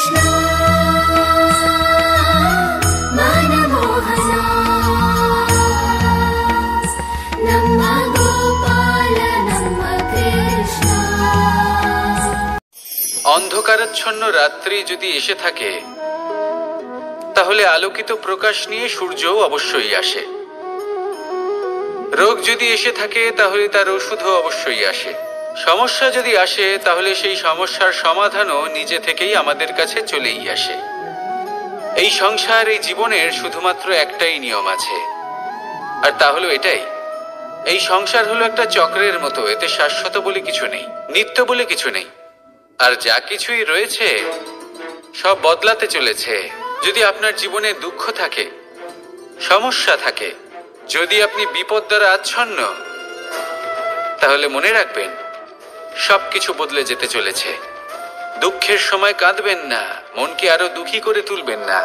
कृष्ण मनमोहना नम्मा गोपाल नम्मा कृष्ण। অন্ধকারাচ্ছন্ন রাত্রি যদি এসে থাকে তাহলে আলোকিত প্রকাশ নিয়ে সূর্যও অবশ্যই আসে। রোগ যদি এসে থাকে তাহলে তার ওষুধও অবশ্যই আসে। সমস্যা যদি আসে তাহলে সেই সমস্যার সমাধানও নিজে থেকেই আমাদের কাছে চলেই আসে। এই সংসার, এই জীবনের শুধুমাত্র একটাই নিয়ম আছে, আর তা হলো এটাই, এই সংসার হলো একটা চক্রের মতো। এতে শাশ্বত বলে কিছু নেই, নিত্য বলে কিছু নেই, আর যা কিছুই রয়েছে সব বদলাতে চলেছে। যদি আপনার জীবনে দুঃখ থাকে, সমস্যা থাকে, যদি আপনি বিপদ দ্বারা আচ্ছন্ন, তাহলে মনে রাখবেন সবকিছু বদলে যেতে চলেছে। দুঃখের সময় কাঁদবেন না, মনকে আরো দুঃখী করে তুলবেন না,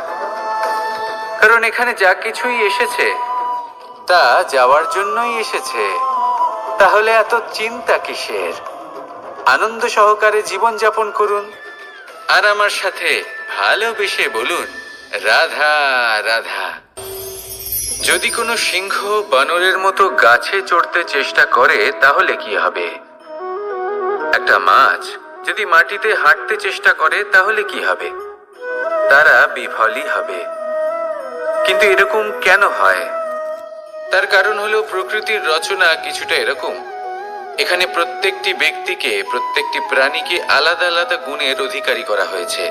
কারণ এখানে যা কিছুই এসেছে তা যাওয়ার জন্যই এসেছে। তাহলে এত চিন্তা কিসের? আনন্দ সহকারে জীবন যাপন করুন, আর আমার সাথে ভালোবেসে বলুন রাধা রাধা। যদি কোনো সিংহ বানরের মতো গাছে চড়তে চেষ্টা করে তাহলে কি হবে? একটা মাছ যদি মাটিতে হাঁটতে চেষ্টা করে তাহলে কি হবে? তারা বিফলই হবে। কিন্তু এরকম কেন হয়? তার কারণ হলো প্রকৃতির রচনা কিছুটা এরকম। এখানে প্রত্যেকটি ব্যক্তিকে, প্রত্যেকটি প্রাণীকে আলাদা আলাদা গুণের অধিকারী করা হয়েছে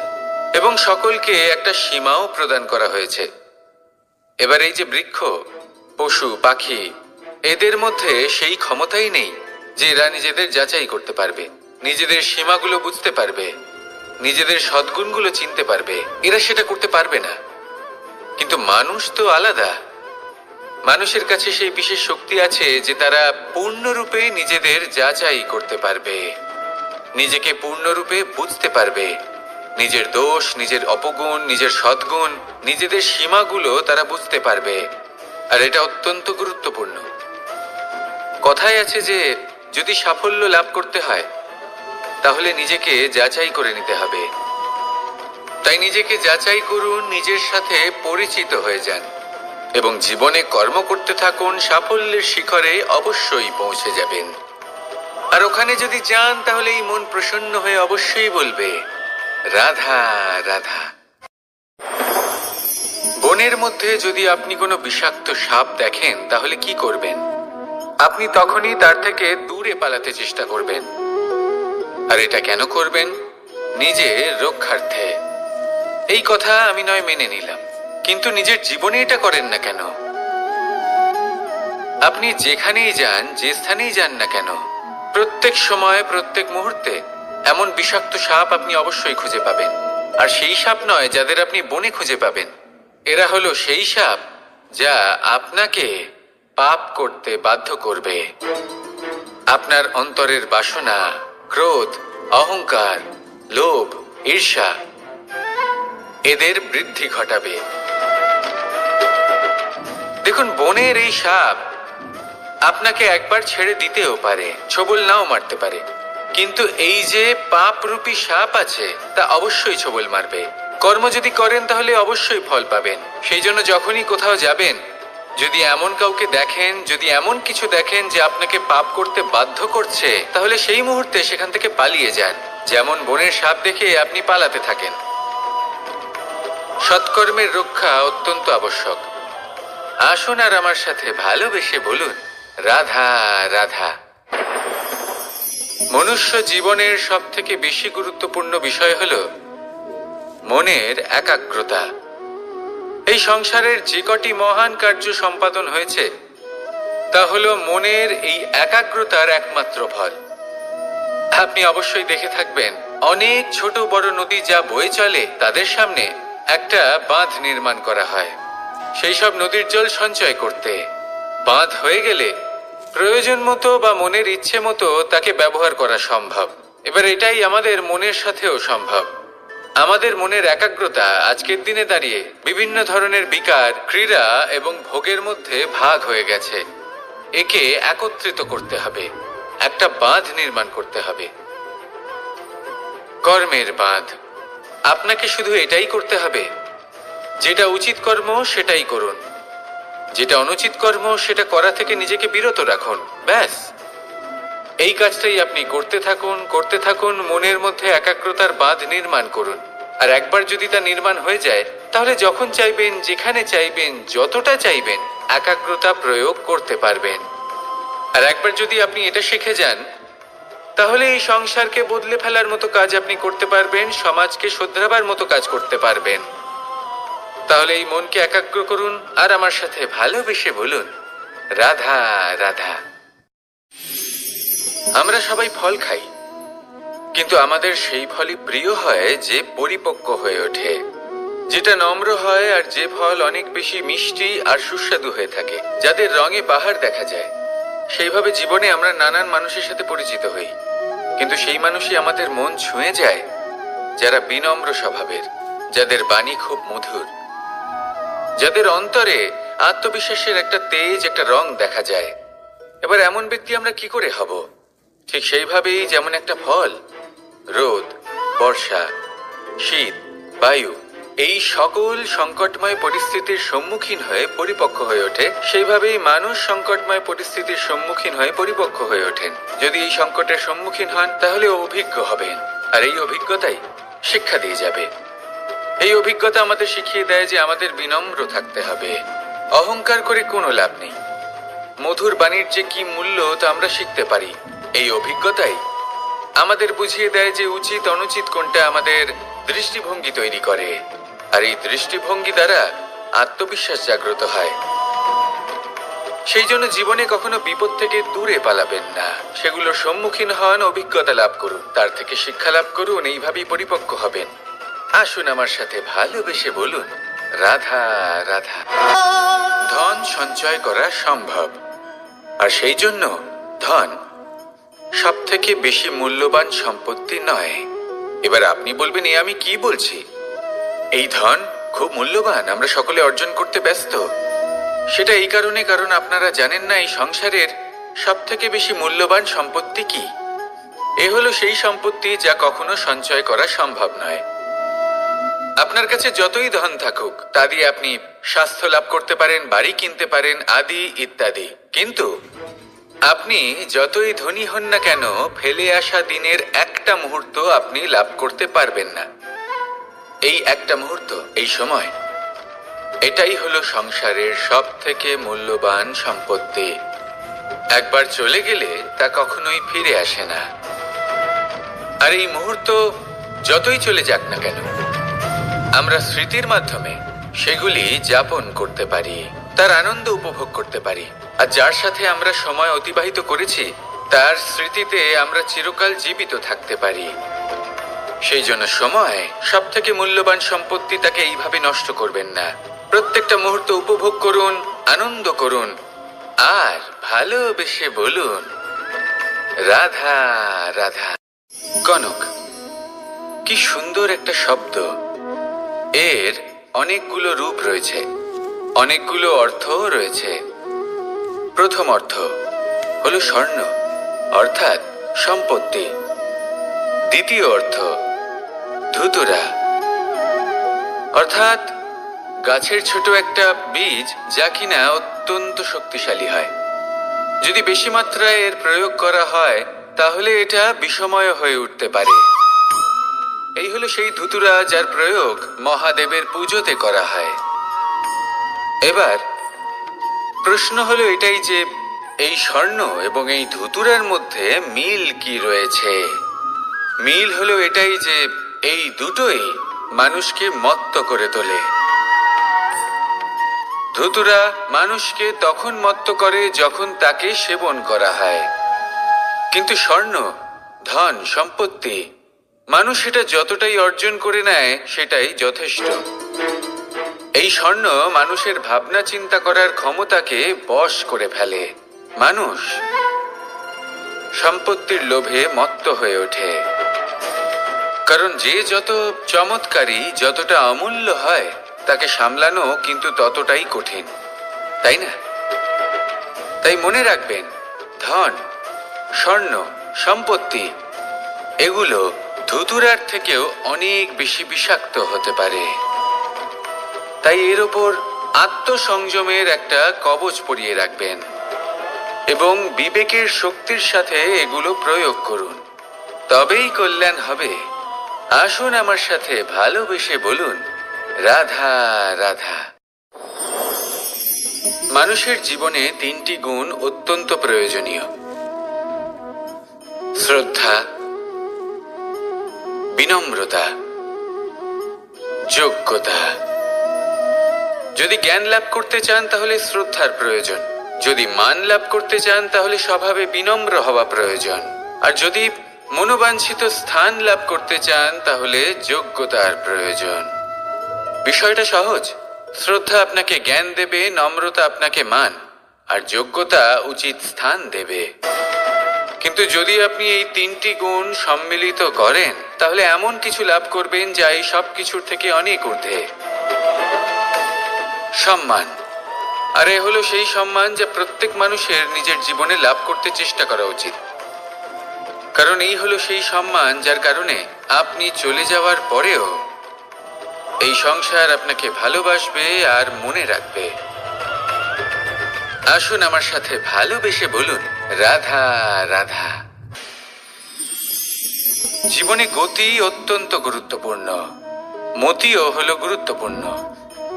এবং সকলকে একটা সীমাও প্রদান করা হয়েছে। এবার এই যে বৃক্ষ, পশু, পাখি, এদের মধ্যে সেই ক্ষমতাই নেই যে এরা নিজেদের যাচাই করতে পারবে, নিজেদের সীমাগুলো বুঝতে পারবে, নিজেদের সদ্গুণগুলো চিনতে পারবে। এরা সেটা করতে পারবে না। কিন্তু মানুষ তো আলাদা। মানুষের কাছে সেই বিশেষ শক্তি আছে যে তারা পূর্ণরূপে নিজেদের যাচাই করতে পারবে, নিজেকে পূর্ণরূপে বুঝতে পারবে, নিজের দোষ, নিজের অপগুণ, নিজের সদ্গুণ, নিজেদের সীমাগুলো তারা বুঝতে পারবে। আর এটা অত্যন্ত গুরুত্বপূর্ণ। কথায় আছে যে যদি সাফল্য লাভ করতে হয় তাহলে নিজেকে যাচাই করে নিতে হবে। তাই নিজেকে যাচাই করুন, নিজের সাথে পরিচিত হয়ে যান এবং জীবনে কর্ম করতে থাকুন। সাফল্যের শিখরে অবশ্যই পৌঁছে যাবেন। আর ওখানে যদি যান তাহলে এই মন প্রসন্ন হয়ে অবশ্যই বলবে রাধা রাধা। বনের মধ্যে যদি আপনি কোনো বিষাক্ত সাপ দেখেন তাহলে কি করবেন? আপনি তখনই তার থেকে দূরে পালাতে চেষ্টা করবেন। আর এটা কেন করবেন? নিজের রক্ষার্থে। এই কথা আমি নয় মেনে নিলাম, কিন্তু নিজের জীবনে এটা করেন না কেন? আপনি যেখানেই যান, যে স্থানেই যান না কেন, প্রত্যেক সময়, প্রত্যেক মুহূর্তে এমন বিষাক্ত সাপ আপনি অবশ্যই খুঁজে পাবেন। আর সেই সাপ নয় যাদের আপনি বনে খুঁজে পাবেন, এরা হলো সেই সাপ যা আপনাকে পাপ করতে বাধ্য করবে। আপনার অন্তরের বাসনা, ক্রোধ, অহংকার, লোভ, ঈর্ষা, এদের বৃদ্ধি ঘটাবে। দেখুন, বনের এই সাপ আপনাকে একবার ছেড়ে দিতেও পারে, ছোবল নাও মারতে পারে, কিন্তু এই যে পাপরূপী সাপ আছে তা অবশ্যই ছোবল মারবে। কর্ম যদি করেন তাহলে অবশ্যই ফল পাবেন। সেই জন্য যখনই কোথাও যাবেন, যদি এমন কাউকে দেখেন, যদি এমন কিছু দেখেন যে আপনাকে পাপ করতে বাধ্য করছে, তাহলে সেই মুহূর্তে সেখান থেকে পালিয়ে যান। যেমন বনের সাপ দেখে আপনি পালাতে থাকেন। সৎকর্মের রক্ষা অত্যন্ত আবশ্যক। আসুন আর আমার সাথে ভালোবেসে বলুন রাধা রাধা। মনুষ্য জীবনের সব থেকে বেশি গুরুত্বপূর্ণ বিষয় হলো মনের একাগ্রতা। এই সংসারের যে কটি মহান কার্য সম্পাদন হয়েছে তা হলো মনের এই একাগ্রতার একমাত্র ফল। আপনি অবশ্যই দেখে থাকবেন, অনেক ছোট বড় নদী যা বয়ে চলে তাদের সামনে একটা বাঁধ নির্মাণ করা হয় সেই সব নদীর জল সঞ্চয় করতে। বাঁধ হয়ে গেলে প্রয়োজন মতো বা মনের ইচ্ছে মতো তাকে ব্যবহার করা সম্ভব। এবার এটাই আমাদের মনের সাথেও সম্ভব। আমাদের মনের একাগ্রতা আজকের দিনে দাঁড়িয়ে বিভিন্ন ধরনের বিকার, ক্রীড়া এবং ভোগের মধ্যে ভাগ হয়ে গেছে। একে একত্রিত করতে হবে, একটা বাঁধ নির্মাণ করতে হবে, কর্মের বাঁধ। আপনাকে শুধু এটাই করতে হবে, যেটা উচিত কর্ম সেটাই করুন, যেটা অনুচিত কর্ম সেটা করা থেকে নিজেকে বিরত রাখুন। ব্যাস, এই কাজটাই আপনি করতে থাকুন, মনের মধ্যে একাগ্রতার বাঁধ নির্মাণ করুন। আর একবার যদি তা নির্মাণ হয়ে যায়, তাহলে যখন চাইবেন, যেখানে চাইবেন, যতটা চাইবেন, একাগ্রতা প্রয়োগ করতে পারবেন। আর একবার যদি আপনি এটা শিখে যান, তাহলে এই সংসারকে বদলে ফেলার মতো কাজ আপনি করতে পারবেন, সমাজকে শোধরাবার মতো কাজ করতে পারবেন। তাহলে এই মনকে একাগ্র করুন আর আমার সাথে ভালোবেসে বলুন, রাধা রাধা। আমরা সবাই ফল খাই, কিন্তু আমাদের সেই ফলই প্রিয় হয় যে পরিপক্ক হয়ে ওঠে, যেটা নম্র হয়, আর যে ফল অনেক বেশি মিষ্টি আর সুস্বাদু হয়ে থাকে, যাদের রঙে বাহার দেখা যায়। সেইভাবে জীবনে আমরা নানান মানুষের সাথে পরিচিত হই, কিন্তু সেই মানুষই আমাদের মন ছুঁয়ে যায় যারা বিনম্র স্বভাবের, যাদের বাণী খুব মধুর, যাদের অন্তরে আত্মবিশ্বাসের একটা তেজ, একটা রং দেখা যায়। এবার এমন ব্যক্তি আমরা কি করে হব? ঠিক সেইভাবেই যেমন একটা ফল রোদ, বর্ষা, শীত, বায়ু এই সকল সংকটময় পরিস্থিতির সম্মুখীন হয়ে পরিপক্ক হয়ে ওঠে, সেইভাবেই মানুষ সংকটময় পরিস্থিতির সম্মুখীন হয়ে পরিপক্ক হয়ে ওঠেন। যদি এই সংকটের সম্মুখীন হন, তাহলে অভিজ্ঞ হবেন, আর এই অভিজ্ঞতাই শিক্ষা দিয়ে যাবে। এই অভিজ্ঞতা আমাদের শিখিয়ে দেয় যে আমাদের বিনম্র থাকতে হবে। অহংকার করে কোনো লাভ নেই। মধুর বাণীর যে কি মূল্য তা আমরা শিখতে পারি। এই অভিজ্ঞতাই আমাদের বুঝিয়ে দেয় যে উচিত অনুচিত কোনটা, আমাদের দৃষ্টিভঙ্গি তৈরি করে, আর এই দৃষ্টিভঙ্গি দ্বারা আত্মবিশ্বাস জাগ্রত হয়। সেই জন্য জীবনে কখনো বিপদ থেকে দূরে পালাবেন না, সেগুলোর সম্মুখীন হন, অভিজ্ঞতা লাভ করুন, তার থেকে শিক্ষা লাভ করুন, এইভাবেই পরিপক্ক হবেন। আসুন আমার সাথে ভালোবেসে বলুন, রাধা রাধা। ধন সঞ্চয় করা সম্ভব, আর সেই জন্য ধন সব থেকে বেশি মূল্যবান সম্পত্তি নয়। এবার আপনি বলবেন, এ আমি কি বলছি? এই ধন খুব মূল্যবান, আমরা সকলে অর্জন করতে ব্যস্ত। সেটা এই কারণে, কারণ আপনারা জানেন না এই সংসারের সব থেকে বেশি মূল্যবান সম্পত্তি কি। এ হলো সেই সম্পত্তি যা কখনো সঞ্চয় করা সম্ভব নয়। আপনার কাছে যতই ধন থাকুক, তা দিয়ে আপনি স্বাস্থ্য লাভ করতে পারেন, বাড়ি কিনতে পারেন, আদি ইত্যাদি, কিন্তু আপনি যতই ধনী হন না কেন, ফেলে আসা দিনের একটা মুহূর্ত আপনি লাভ করতে পারবেন না। এই একটা মুহূর্ত, এই সময়, এটাই হলো সংসারের সব থেকে মূল্যবান সম্পত্তি। একবার চলে গেলে তা কখনোই ফিরে আসে না। আর এই মুহূর্ত যতই চলে যাক না কেন, আমরা স্মৃতির মাধ্যমে সেগুলি যাপন করতে পারি, তার আনন্দ উপভোগ করতে পারি। আর যার সাথে আমরা সময় অতিবাহিত করেছি, তার স্মৃতিতে আমরা চিরকাল জীবিত থাকতে পারি। সেই জন্য সময় সব থেকে মূল্যবান সম্পত্তি, তাকে এইভাবে নষ্ট করবেন না। প্রত্যেকটা মুহূর্ত উপভোগ করুন, আনন্দ করুন, আর ভালোবেসে বলুন, রাধা রাধা। কনক, কি সুন্দর একটা শব্দ। এর অনেকগুলো রূপ রয়েছে, অনেকগুলো অর্থও রয়েছে। প্রথম অর্থ হলো স্বর্ণ, অর্থাৎ সম্পত্তি। দ্বিতীয় অর্থ ধুতুরা, অর্থাৎ গাছের ছোট একটা বীজ, যা কিনা অত্যন্ত শক্তিশালী হয়। যদি বেশি মাত্রায় এর প্রয়োগ করা হয়, তাহলে এটা বিষময় হয়ে উঠতে পারে। এই হলো সেই ধুতুরা যার প্রয়োগ মহাদেবের পুজোতে করা হয়। এবার প্রশ্ন হলো এটাই যে এই স্বর্ণ এবং এই ধুতুরার মধ্যে মিল কি রয়েছে। মিল হলো এটাই যে এই দুটোই মানুষকে মত্ত করে তোলে। ধুতুরা মানুষকে তখন মত্ত করে যখন তাকে সেবন করা হয়, কিন্তু স্বর্ণ, ধন, সম্পত্তি, মানুষ সেটা যতটাই অর্জন করে নেয় সেটাই যথেষ্ট। এই স্বর্ণ মানুষের ভাবনা চিন্তা করার ক্ষমতাকে বশ করে ফেলে। মানুষ সম্পত্তির লোভে মত্ত হয়ে ওঠে, কারণ যে যত চমৎকারী, যতটা অমূল্য হয়, তাকে সামলানো কিন্তু ততটাই কঠিন, তাই না? তাই মনে রাখবেন, ধন, স্বর্ণ, সম্পত্তি এগুলো ধুতুরার থেকেও অনেক বেশি বিষাক্ত হতে পারে। তাই এর ওপর আত্মসংযমের একটা কবচ পরিয়ে রাখবেন এবং বিবেকের শক্তির সাথে এগুলো প্রয়োগ করুন, তবেই কল্যাণ হবে। আসুন আমার সাথে ভালোবেসে বলুন, রাধা রাধা। মানুষের জীবনে 3টি গুণ অত্যন্ত প্রয়োজনীয়: শ্রদ্ধা, বিনম্রতা, যোগ্যতা। যদি জ্ঞান লাভ করতে চান তাহলে শ্রদ্ধার প্রয়োজন, যদি মান লাভ করতে চান তাহলে স্বভাবে বিনম্র হওয়া প্রয়োজন, আর যদি মনোবাঞ্ছিত স্থান লাভ করতে চান তাহলে যোগ্যতার প্রয়োজন। বিষয়টা সহজ। শ্রদ্ধা আপনাকে জ্ঞান দেবে, নম্রতা আপনাকে মান, আর যোগ্যতা উচিত স্থান দেবে। কিন্তু যদি আপনি এই 3টি গুণ সম্মিলিত করেন তাহলে এমন কিছু লাভ করবেন যা এই সব কিছুর থেকে অনেক ঊর্ধ্বে। সম্মান। আর এ হলো সেই সম্মান যা প্রত্যেক মানুষের নিজের জীবনে লাভ করতে চেষ্টা করা উচিত, কারণ এই হলো সেই সম্মান যার কারণে আপনি চলে যাওয়ার পরেও এই সংসার আপনাকে ভালোবাসবে আর মনে রাখবে। আসুন আমার সাথে ভালোবেসে বলুন, রাধা রাধা। জীবনে গতি অত্যন্ত গুরুত্বপূর্ণ, মতিও হলো গুরুত্বপূর্ণ,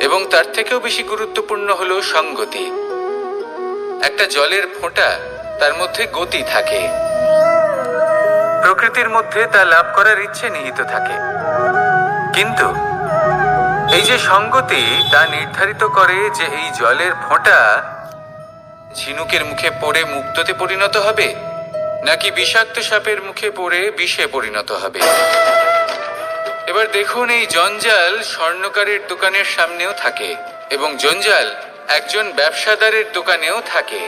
এবং তার থেকেও বেশি গুরুত্বপূর্ণ হলো সঙ্গতি। একটা জলের ফোঁটা, তার মধ্যে গতি থাকে, প্রকৃতির মধ্যে তা লাভ করার ইচ্ছে নিহিত থাকে, কিন্তু এই যে সঙ্গতি তা নির্ধারিত করে যে এই জলের ফোঁটা ঝিনুকের মুখে পড়ে মুক্ততে পরিণত হবে নাকি বিষাক্ত সাপের মুখে পড়ে বিষে পরিণত হবে। এবার দেখুন, এই জঞ্জাল স্বর্ণকারের দোকানের সামনেও থাকে এবং জঞ্জাল একজন ব্যবসাদারের দোকানেও থাকে,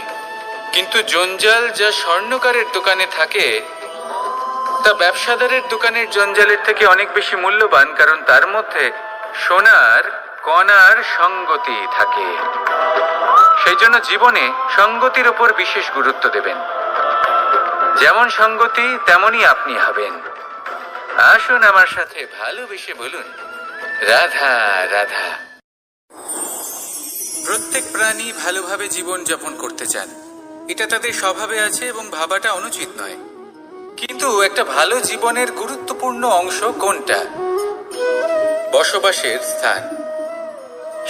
কিন্তু জঞ্জাল যা স্বর্ণকারের দোকানে থাকে তা ব্যবসাদারের দোকানের জঞ্জালের থেকে অনেক বেশি মূল্যবান, কারণ তার মধ্যে সোনার কণার সঙ্গতি থাকে। সেই জন্য জীবনে সঙ্গতির উপর বিশেষ গুরুত্ব দেবেন। যেমন সঙ্গতি তেমনই আপনি হবেন। আসুন আমার সাথে ভালোবেসে বলুন, রাধা রাধা। প্রত্যেক প্রাণী ভালোভাবে জীবন যাপন করতে চান, এটা তাদের স্বভাবে আছে এবং ভাবাটা অনুচিত নয়। কিন্তু একটা ভালো জীবনের গুরুত্বপূর্ণ অংশ কোনটা? বসবাসের স্থান,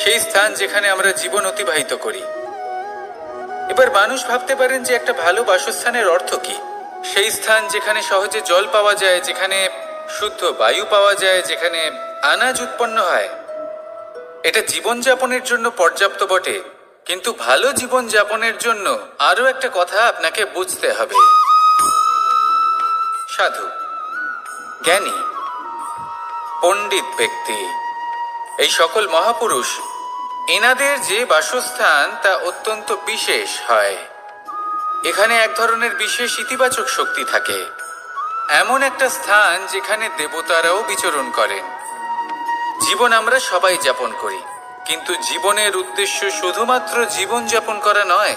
সেই স্থান যেখানে আমরা জীবন অতিবাহিত করি। এবার মানুষ ভাবতে পারেন যে একটা ভালো বাসস্থানের অর্থ কি? সেই স্থান যেখানে সহজে জল পাওয়া যায়, যেখানে শুদ্ধ বায়ু পাওয়া যায়, যেখানে আনাজ উৎপন্ন হয়। এটা জীবনযাপনের জন্য পর্যাপ্ত বটে, কিন্তু ভালো জীবনযাপনের জন্য আরো একটা কথা আপনাকে বুঝতে হবে। সাধু, জ্ঞানী, পণ্ডিত ব্যক্তি, এই সকল মহাপুরুষ, এনাদের যে বাসস্থান তা অত্যন্ত বিশেষ হয়। এখানে এক ধরনের বিশেষ ইতিবাচক শক্তি থাকে, এমন একটা স্থান যেখানে দেবতারাও বিচরণ করেন। জীবন আমরা সবাই যাপন করি, কিন্তু জীবনের উদ্দেশ্য শুধুমাত্র জীবন যাপন করা নয়।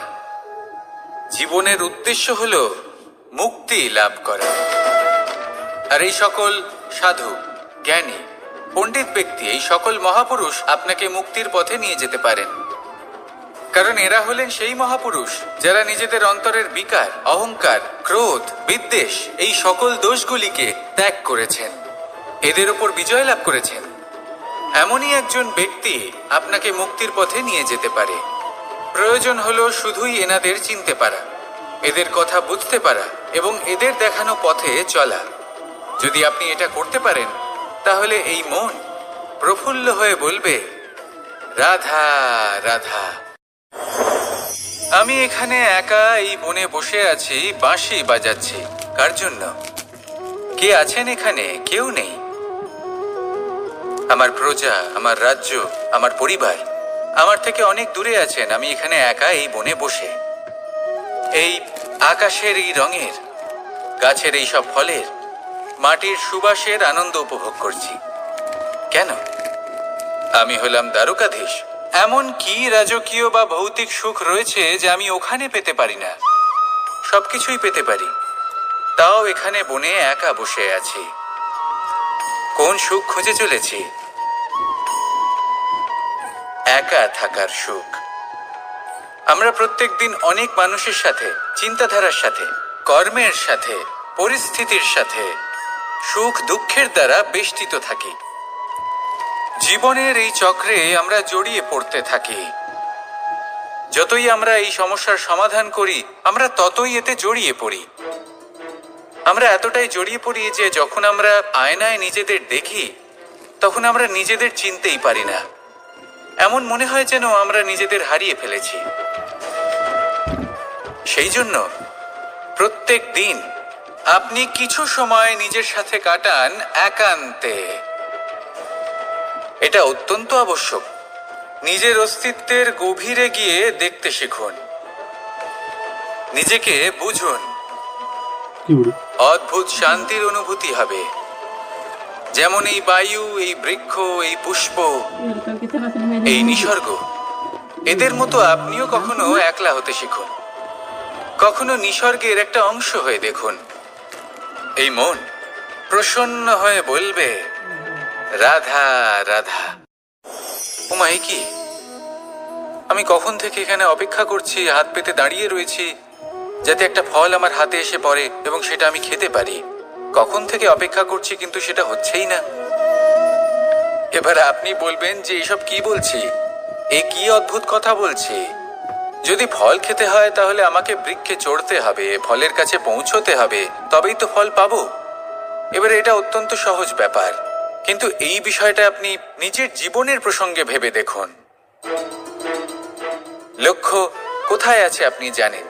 জীবনের উদ্দেশ্য হলো মুক্তি লাভ করা। আর এই সকল সাধু, জ্ঞানী, পণ্ডিত ব্যক্তি, এই সকল মহাপুরুষ আপনাকে মুক্তির পথে নিয়ে যেতে পারেন, কারণ এরা হলেন সেই মহাপুরুষ যারা নিজেদের অন্তরের বিকার, অহংকার, ক্রোধ, বিদ্বেষ, এই সকল দোষগুলিকে ত্যাগ করেছেন, এদের ওপর বিজয় লাভ করেছেন। এমনই একজন ব্যক্তি আপনাকে মুক্তির পথে নিয়ে যেতে পারে। প্রয়োজন হলো শুধুই এনাদের চিনতে পারা, এদের কথা বুঝতে পারা এবং এদের দেখানো পথে চলা। যদি আপনি এটা করতে পারেন তাহলে এই মন প্রফুল্ল হয়ে বলবে, রাধা রাধা। আমি এখানে একা এই বনে বসে আছি, বাঁশি বাজাচ্ছি। কার জন্য? কে আছেন এখানে? কেউ নেই। আমার প্রজা, আমার রাজ্য, আমার পরিবার আমার থেকে অনেক দূরে আছেন। আমি এখানে একা এই বনে বসে এই আকাশের এই রঙের, গাছের এই সব ফলের, মাটির সুবাসের আনন্দ উপভোগ করছি। কেন? আমি হলাম দ্বারকাধীশ। এমন কি রাজকীয় বা ভৌতিক সুখ রয়েছে যা আমি ওখানে পেতে পারি না? সবকিছুই পেতে পারি, তাও এখানে বনে একা বসে আছি। কোন সুখ খুঁজে চলেছি? একা থাকার সুখ। আমরা প্রত্যেকদিন অনেক মানুষের সাথে, চিন্তাধারার সাথে, কর্মের সাথে, পরিস্থিতির সাথে, সুখ দুঃখের দ্বারা বেষ্টিত থাকি। জীবনের এই চক্রে আমরা জড়িয়ে পড়তে থাকি। যতই আমরা এই সমস্যার সমাধান করি, আমরা ততই এতে জড়িয়ে পড়ি। আমরা এতটাই জড়িয়ে পড়ি যে যখন আমরা আয়নায় নিজেদের দেখি, তখন আমরা নিজেদের চিনতেই পারি না। এমন মনে হয় যেন আমরা নিজেদের হারিয়ে ফেলেছি। সেই জন্য প্রত্যেক দিন আপনি কিছু সময় নিজের সাথে কাটান একান্তে। এটা অত্যন্ত আবশ্যক। নিজের অস্তিত্বের গভীরে গিয়ে দেখতে শিখুন, নিজেকে বুঝুন। অদ্ভুত শান্তির অনুভূতি হবে। যেমন এই বায়ু, এই বৃক্ষ, এই পুষ্প, এই নিসর্গ, এদের মতো আপনিও কখনো একলা হতে শিখুন। কখনো নিসর্গের একটা অংশ হয়ে দেখুন। এই মন প্রসন্ন হয়ে বলবে, রাধা রাধা। উমাই কি, আমি কখন থেকে এখানে অপেক্ষা করছি, হাত পেতে দাঁড়িয়ে রয়েছি যাতে একটা ফল আমার হাতে এসে পড়ে এবং সেটা আমি খেতে পারি। কখন থেকে অপেক্ষা করছি, কিন্তু সেটা হচ্ছেই না। এবার আপনি বলবেন যে এসব কি বলছি, এ কি অদ্ভুত কথা বলছি। যদি ফল খেতে হয় তাহলে আমাকে বৃক্ষে চড়তে হবে, ফলের কাছে পৌঁছতে হবে, তবেই তো ফল পাবো। এবারে এটা অত্যন্ত সহজ ব্যাপার, কিন্তু এই বিষয়টা আপনি নিজের জীবনের প্রসঙ্গে ভেবে দেখুন। লক্ষ্য কোথায় আছে আপনি জানেন,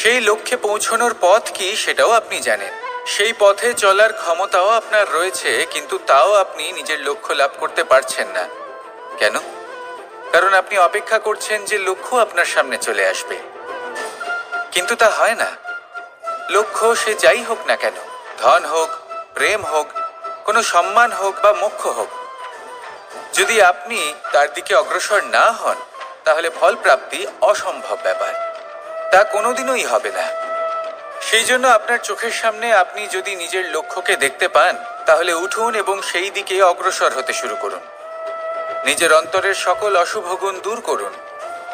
সেই লক্ষ্যে পৌঁছানোর পথ কি সেটাও আপনি জানেন, সেই পথে চলার ক্ষমতাও আপনার রয়েছে, কিন্তু তাও আপনি নিজের লক্ষ্য লাভ করতে পারছেন না। কেন? কারণ আপনি অপেক্ষা করছেন যে লক্ষ্য আপনার সামনে চলে আসবে, কিন্তু তা হয় না। লক্ষ্য সে যাই হোক না কেন, ধন হোক, প্রেম হোক, কোনো সম্মান হোক বা মোক্ষ হোক, যদি আপনি তার দিকে অগ্রসর না হন তাহলে ফল প্রাপ্তি অসম্ভব ব্যাপার, তা কোনোদিনই হবে না। সেই জন্য আপনার চোখের সামনে আপনি যদি নিজের লক্ষ্যকে দেখতে পান, তাহলে উঠুন এবং সেই দিকে অগ্রসর হতে শুরু করুন। নিজের অন্তরের সকল অশুভ গুণ দূর করুন,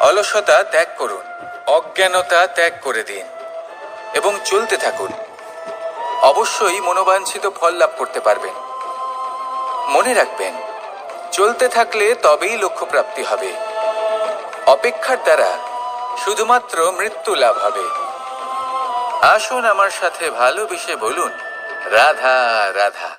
অলসতা ত্যাগ করুন, অজ্ঞানতা ত্যাগ করে দিন এবং চলতে থাকুন। অবশ্যই মনোবাঞ্ছিত ফল লাভ করতে পারবেন। মনে রাখবেন, চলতে থাকলে তবেই লক্ষ্য প্রাপ্তি হবে। অপেক্ষার দ্বারা শুধুমাত্র মৃত্যু লাভ হবে। আসুন আমার সাথে ভালোবেসে বলুন, রাধা রাধা।